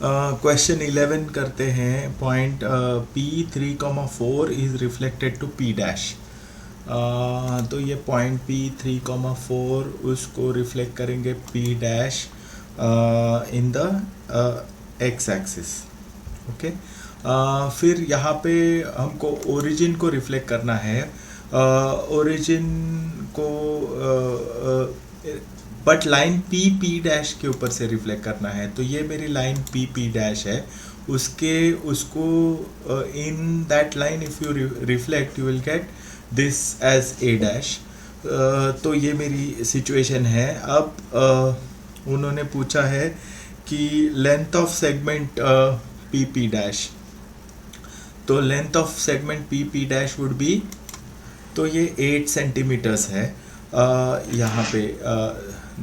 Question 11 करते हैं. Point P3,4 is reflected to P dash. तो ये पॉइंट P3,4 उसको रिफ्लेक्ट करेंगे P dash in the x axis. Okay. फिर यहाँ पे हमको ओरिजिन को रिफ्लेक्ट करना है. ओरिजिन को बट लाइन P डैश के ऊपर से रिफ्लेक्ट करना है. तो ये मेरी लाइन P डैश है. उसको in that line if you reflect you will get this as A dash. तो ये मेरी सिचुएशन है. अब उन्होंने पूछा है कि length of segment P dash. तो length of segment P dash would be, तो ये 8 सेंटीमीटर्स है. यहाँ पे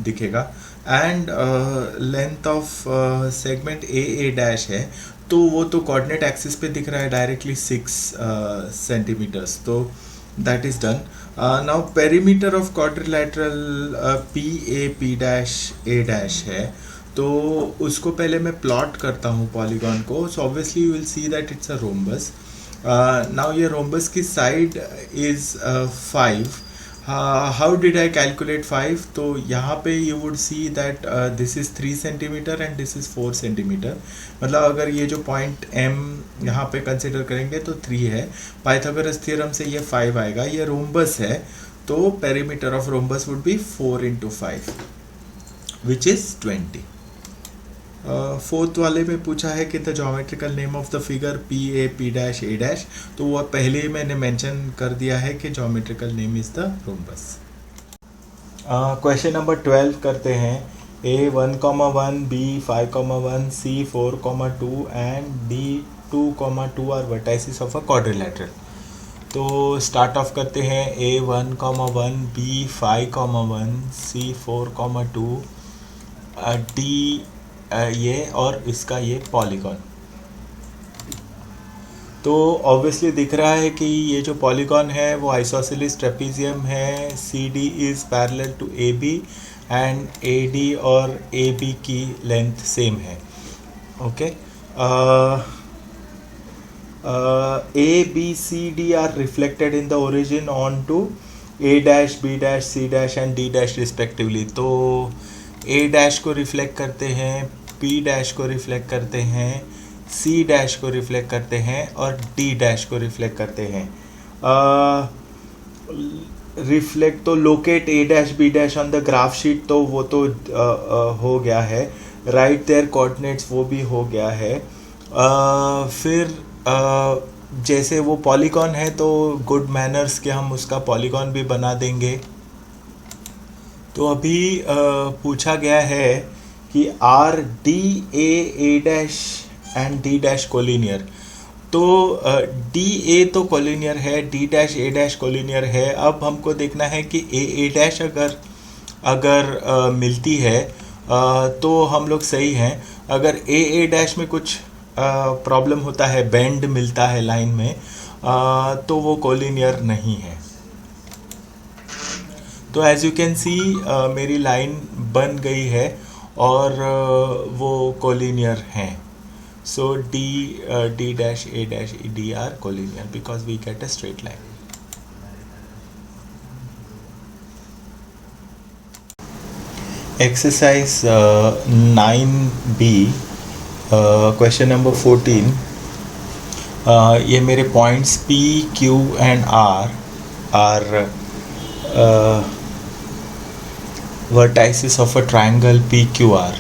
दिखेगा. And length of segment A dash है. तो वो तो कोऑर्डिनेट एक्सिस पे दिख रहा है डायरेक्टली 6 सेंटीमीटर्स. तो that is done. Now perimeter of quadrilateral P dash A dash है. तो उसको पहले मैं प्लॉट करता हूँ पॉलीगॉन को. So obviously you will see that it's a rhombus. Now ये रोम्बस की side is 5. How did I calculate 5? तो यहाँ पे you would see that this is 3 centimetre and this is 4 centimetre. मतलब अगर ये जो पॉइंट M यहाँ पे कंसिडर करेंगे तो 3 है. पाइथागोरस थ्योरम से ये 5 आएगा. ये रोम्बस है. तो perimeter of rhombus would be 4 into 5 which is 20. Fourth वाले में पूछा है कि the geometrical name of the figure P dash A dash. तो वो पहले ही मैंने मेंशन कर दिया है कि geometrical name is the rhombus. Question number 12 करते हैं. A1,1 B5,1 C4,2 and D2,2 are vertices of a quadrilateral. तो स्टार्ट ऑफ करते हैं. A1,1 B5,1 C4,2 D ये और इसका ये पॉलीगॉन. तो ऑब्वियसली दिख रहा है कि ये जो पॉलीगॉन है वो आइसोसेलेस ट्रेपेजियम है. CD is parallel to AB and AD और AB की लेंथ सेम है. Okay. ABCD are reflected in the origin on to A dash B dash C dash and D dash respectively. तो A dash को reflect करते हैं, P dash को reflect करते हैं, C डैश को रिफ्लेक्ट करते हैं और D डैश को रिफ्लेक्ट करते हैं. रिफ्लेक्ट तो locate A dash B dash on the graph sheet, तो वो तो हो गया है. राइट देयर कोऑर्डिनेट्स वो भी हो गया है. फिर जैसे वो पॉलीगॉन है तो गुड मैनर्स के हम उसका पॉलीगॉन भी बना देंगे. तो अभी पूछा गया है कि are A dash and D dash collinear. तो DA तो कोलिनियर है, D dash A dash collinear है. अब हमको देखना है कि A डैश अगर मिलती है तो हम लोग सही हैं. अगर A डैश में कुछ प्रॉब्लम होता है, बेंड मिलता है लाइन में, तो वो कोलिनियर नहीं है. तो एज यू कैन सी मेरी लाइन बन गई है और वो कोलिनियर हैं. So D dash A dash D are collinear because we get a straight line. Exercise 9B question number 14. ये मेरे points P, Q and R are vertices of a triangle PQR.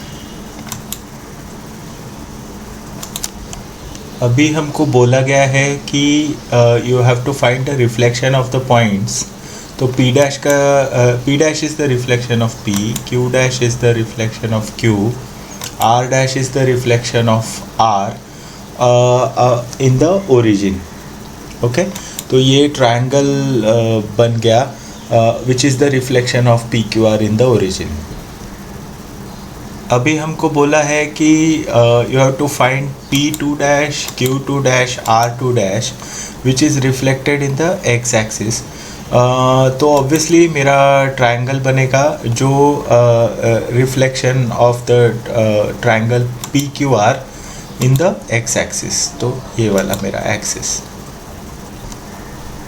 अभी हमको बोला गया है कि you have to find the reflection of the points. तो P dash is the reflection of P, Q dash is the reflection of Q, R dash is the reflection of R in the origin. Okay, तो ये triangle बन गया which is the reflection of PQR in the origin. अभी हमको बोला है कि you have to find P2 dash, Q2 dash, R2 dash which is reflected in the x axis. तो ऑब्वियसली मेरा ट्रायंगल बनेगा जो reflection of the triangle PQR in the x axis, तो ये वाला मेरा एक्सिस।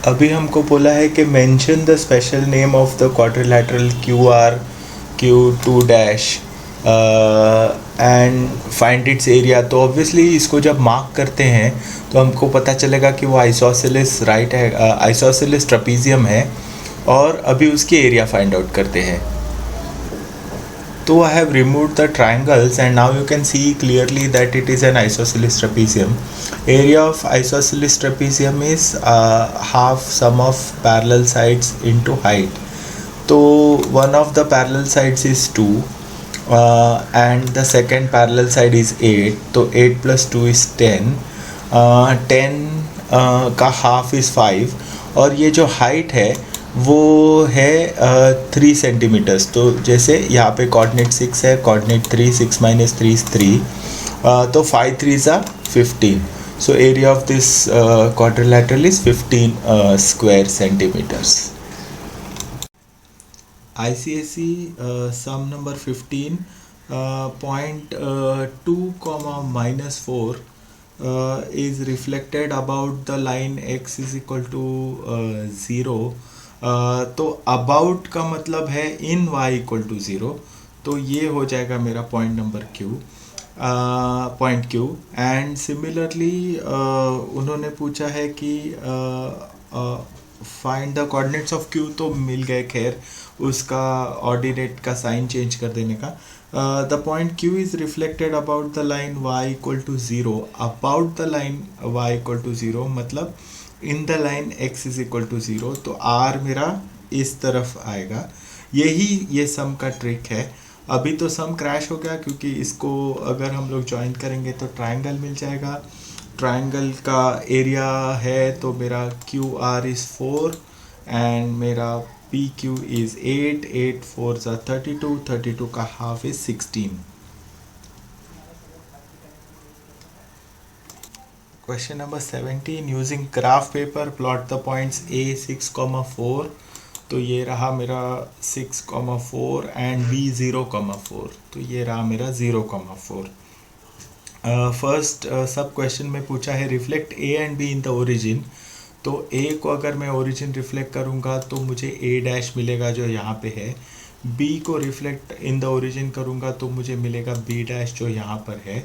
अभी हमको बोला है कि mention the special name of the quadrilateral Q R Q two dash and find its area. तो ऑब्वियसली इसको जब मार्क करते हैं तो हमको पता चलेगा कि वो आइसोसेलेस राइट है, आइसोसेलेस ट्रेपेजियम है, और अभी उसकी एरिया फाइंड आउट करते हैं। तो I have removed the triangles and now you can see clearly that it is an isosceles trapezium. Area of isosceles trapezium is half sum of parallel sides into height. So one of the parallel sides is 2 and the second parallel side is 8. So 8 plus 2 is 10. 10 का half is 5 और ये जो height है वो है 3 centimetres. तो जैसे यहाँ पे कोऑर्डिनेट 6 है, कोऑर्डिनेट 3, 6 माइनस 3 is 3, तो 5 3s are 15। So area of this quadrilateral is 15 square centimetres. ICSE sum number 15 point 2 comma minus 4 is reflected about the line x is equal to 0। तो अबाउट का मतलब है इन y इक्वल टू 0, तो ये हो जाएगा मेरा point number Q, point Q। And similarly उन्होंने पूछा है कि find the coordinates of Q, तो मिल गए, खैर उसका ऑर्डिनेट का साइन चेंज कर देने का। The point Q is reflected about the line y equal to 0। About the line y equal to 0 मतलब in the line x is equal to 0, तो r मेरा इस तरफ आएगा। यही ये सम का ट्रिक है। अभी तो सम क्रैश हो गया क्योंकि इसको अगर हम लोग ज्वाइन करेंगे तो ट्रायंगल मिल जाएगा। ट्रायंगल का एरिया है तो मेरा क्यू आर इज़ 4 एंड मेरा पी क्यू इज़ 8, 8 4 ज़ा 32, 32 का half is 16। Question number 17, using graph paper plot the points A 6,4। तो ये रहा मेरा 6,4 एंड B 0,4, तो ये रहा मेरा 0,4। फर्स्ट सब क्वेश्चन में पूछा है reflect A and B in the origin. तो A को अगर मैं ओरिजिन रिफ्लेक्ट करूँगा तो मुझे A डैश मिलेगा जो यहाँ पे है। B को रिफ्लेक्ट इन द ओरिजिन करूँगा तो मुझे मिलेगा B डैश जो यहाँ पर है।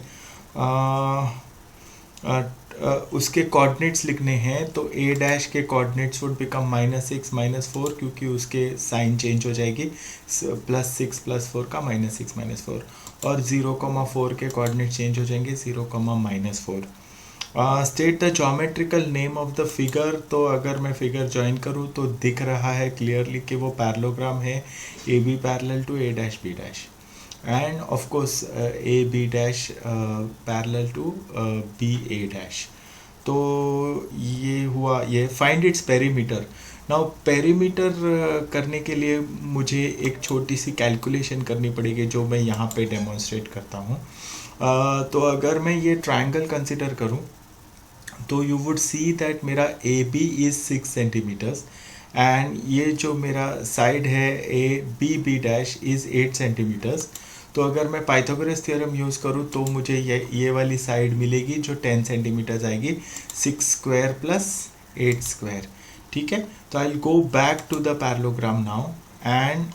उसके कोऑर्डिनेट्स लिखने हैं तो A डैश के कोऑर्डिनेट्स वुड बिकम -6 -4 क्योंकि उसके साइन चेंज हो जाएगी, +6 +4 का -6 -4, और 0,4 के कोऑर्डिनेट चेंज हो जाएंगे 0, -4। State the geometrical name of the figure. तो अगर मैं फिगर ज्वाइन करूँ तो दिख रहा है क्लियरली कि वो पैरेललोग्राम है, AB parallel to A dash B dash and of course AB dash parallel to BA dash। तो ये हुआ ये find its perimeter. Now perimeter करने के लिए मुझे एक छोटी सी कैलकुलेशन करनी पड़ेगी जो मैं यहाँ पे डेमोन्स्ट्रेट करता हूँ। तो अगर मैं ये ट्रायंगल कंसिडर करूँ तो यू वुड सी दैट मेरा AB इज़ 6 सेंटीमीटर्स एंड ये जो मेरा साइड है B डैश इज़ 8 सेंटीमीटर्स। तो अगर मैं पाइथागोरस थ्योरम यूज़ करूँ तो मुझे ये वाली साइड मिलेगी जो 10 सेंटीमीटर्स आएगी, 6 स्क्वायर प्लस 8 स्क्वायर। ठीक है, तो I will go back to the parallelogram now and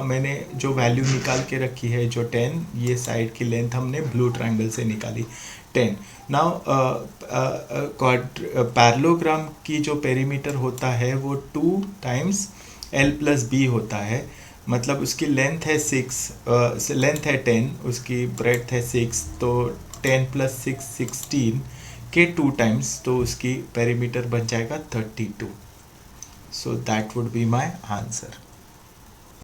मैंने जो वैल्यू निकाल के रखी है जो 10, ये साइड की लेंथ हमने ब्लू ट्रायंगल से निकाली 10। नाउ पैरेललोग्राम की जो पेरीमीटर होता है वो 2 टाइम्स L + B होता है, मतलब उसकी लेंथ है 6, लेंथ है 10, उसकी ब्रेड्थ है 6, तो 10 + 6 16 के 2 टाइम्स, तो उसकी पेरीमीटर बन जाएगा 32। So that would be my answer.